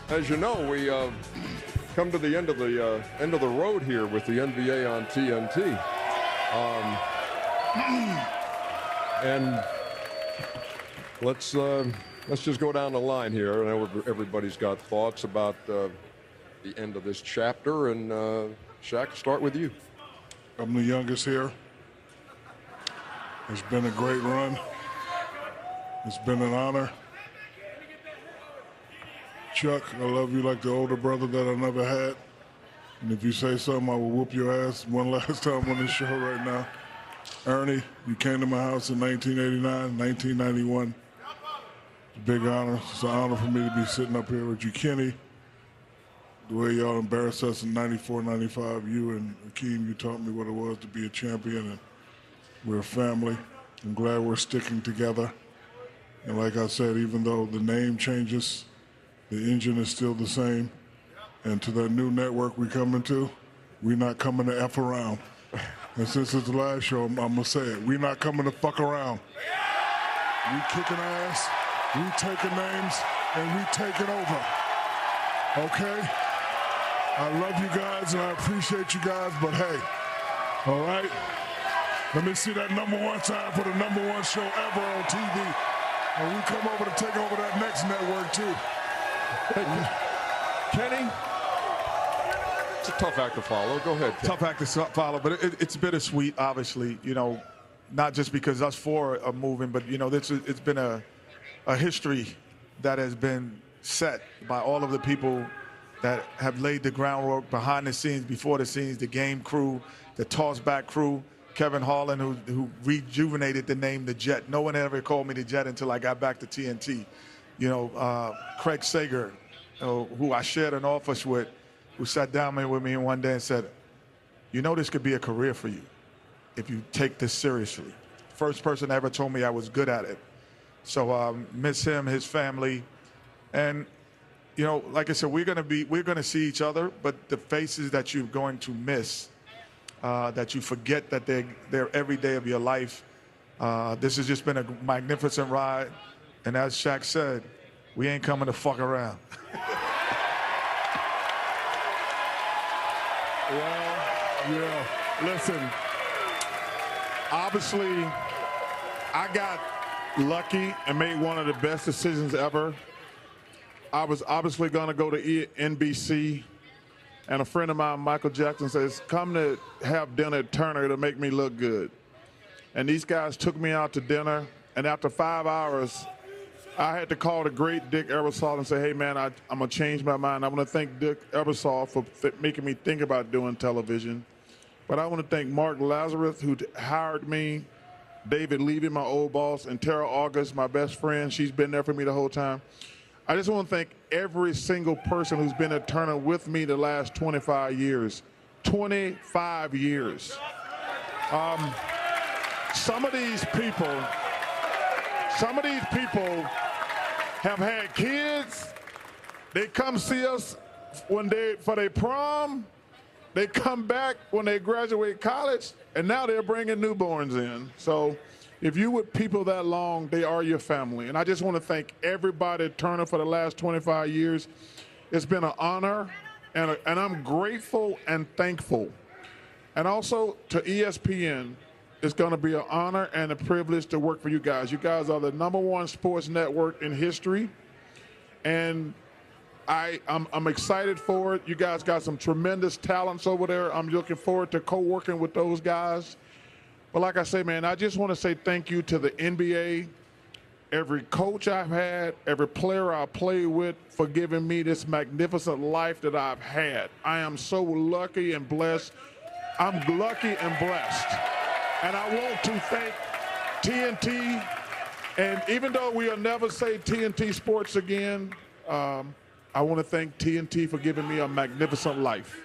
As you know, we come to the end of the road here with the NBA on TNT, and let's just go down the line here. I know everybody's got thoughts about the end of this chapter, and Shaq, start with you. I'm the youngest here. It's been a great run. It's been an honor. Chuck, I love you like the older brother that I never had. And if you say something, I will whoop your ass one last time on this show right now. Ernie, you came to my house in 1989, 1991. It's a big honor. It's an honor for me to be sitting up here with you, Kenny. The way y'all embarrassed us in 94, 95, you and Akeem, you taught me what it was to be a champion, and we're a family. I'm glad we're sticking together. And like I said, even though the name changes, the engine is still the same. And to that new network we coming to, we're not coming to F around. And since it's the last show, I'm gonna say it. We're not coming to fuck around. We kicking ass, we taking names, and we taking over. Okay? I love you guys and I appreciate you guys, but hey, all right? Let me see that #1 sign for the #1 show ever on TV. And we come over to take over that next network too. Kenny, it's a tough act to follow. Go ahead, Kenny. Tough act to follow, but it's bittersweet, obviously. You know, not just because us four are moving, but, you know, it's been a history that has been set by all of the people that have laid the groundwork behind the scenes, before the scenes, the game crew, the toss-back crew, Kevin Harlan, who rejuvenated the name The Jet. No one ever called me The Jet until I got back to TNT. You know, Craig Sager, who I shared an office with, who sat down with me one day and said, you know, this could be a career for you if you take this seriously. First person ever told me I was good at it. So miss him, his family. And, you know, like I said, we're gonna see each other, but the faces that you're going to miss, that you forget that they're every day of your life. This has just been a magnificent ride. And as Shaq said, we ain't coming to fuck around. Well, yeah, listen, obviously, I got lucky and made one of the best decisions ever. I was obviously going to go to NBC, and a friend of mine, Michael Jackson, says, come to have dinner at Turner to make me look good. And these guys took me out to dinner, and after 5 hours, I had to call the great Dick Ebersol and say, hey, man, I'm going to change my mind. I want to thank Dick Ebersol for making me think about doing television. But I want to thank Mark Lazarus, who hired me, David Levy, my old boss, and Tara August, my best friend. She's been there for me the whole time. I just want to thank every single person who's been at Turner with me the last 25 years. 25 years. Some of these people have had kids. They come see us for their prom. They come back when they graduate college, and now they're bringing newborns in. So if you with people that long, they are your family. And I just want to thank everybody at Turner for the last 25 years. It's been an honor, and I'm grateful and thankful. And also to ESPN, it's going to be an honor and a privilege to work for you guys. You guys are the #1 sports network in history, and I'm excited for it. You guys got some tremendous talents over there. I'm looking forward to co-working with those guys. But like I say, man, I just want to say thank you to the NBA, every coach I've had, every player I played with, for giving me this magnificent life that I've had. I am so lucky and blessed. I'm lucky and blessed. And I want to thank TNT. And even though we'll never say TNT Sports again, I want to thank TNT for giving me a magnificent life.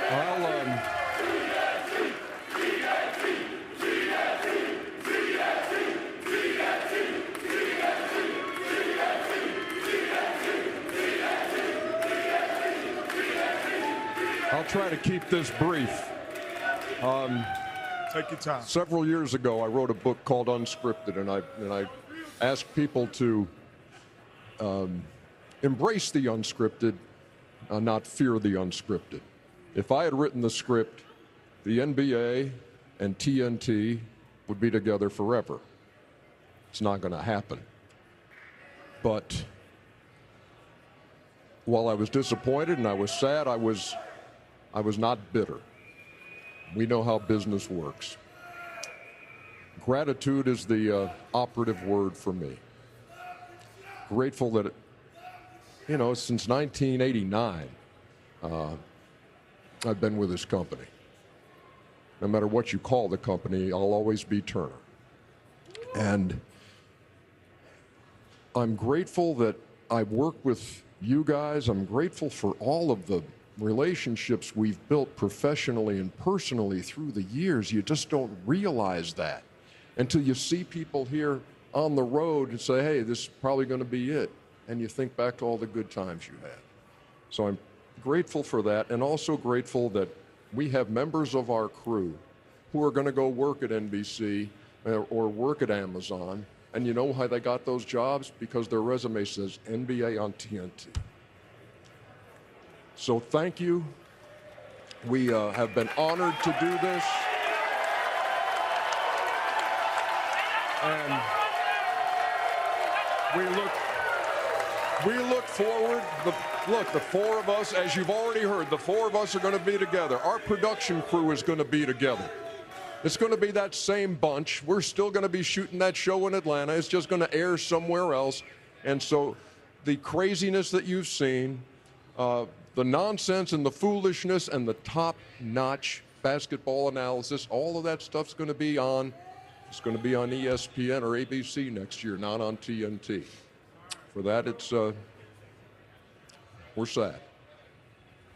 Well, I'll try to keep this brief. Take your time. Several years ago, I wrote a book called Unscripted, and I asked people to embrace the unscripted, not fear the unscripted. If I had written the script, the NBA and TNT would be together forever. It's not going to happen. But while I was disappointed and I was sad, I was not bitter. We know how business works. Gratitude is the operative word for me. Grateful that, since 1989, I've been with this company. No matter what you call the company, I'll always be Turner. And I'm grateful that I've worked with you guys. I'm grateful for all of the relationships we've built professionally and personally through the years. You just don't realize that until you see people here on the road and say, hey, this is probably going to be it. And you think back to all the good times you had. So I'm grateful for that, and also grateful that we have members of our crew who are going to go work at NBC or work at Amazon. And you know how they got those jobs? Because their resume says NBA on TNT. So thank you. We have been honored to do this. And we look forward. The four of us, as you've already heard, the four of us are going to be together. Our production crew is going to be together. It's going to be that same bunch. We're still going to be shooting that show in Atlanta. It's just going to air somewhere else. And so the craziness that you've seen, the nonsense and the foolishness and the top-notch basketball analysis, all of that stuff's going to be on. It's going to be on ESPN or ABC next year, not on TNT. For that, we're sad.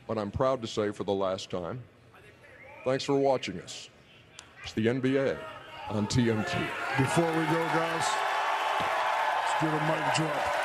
But I'm proud to say for the last time, thanks for watching us. It's the NBA on TNT. Before we go, guys, let's get a mic drop.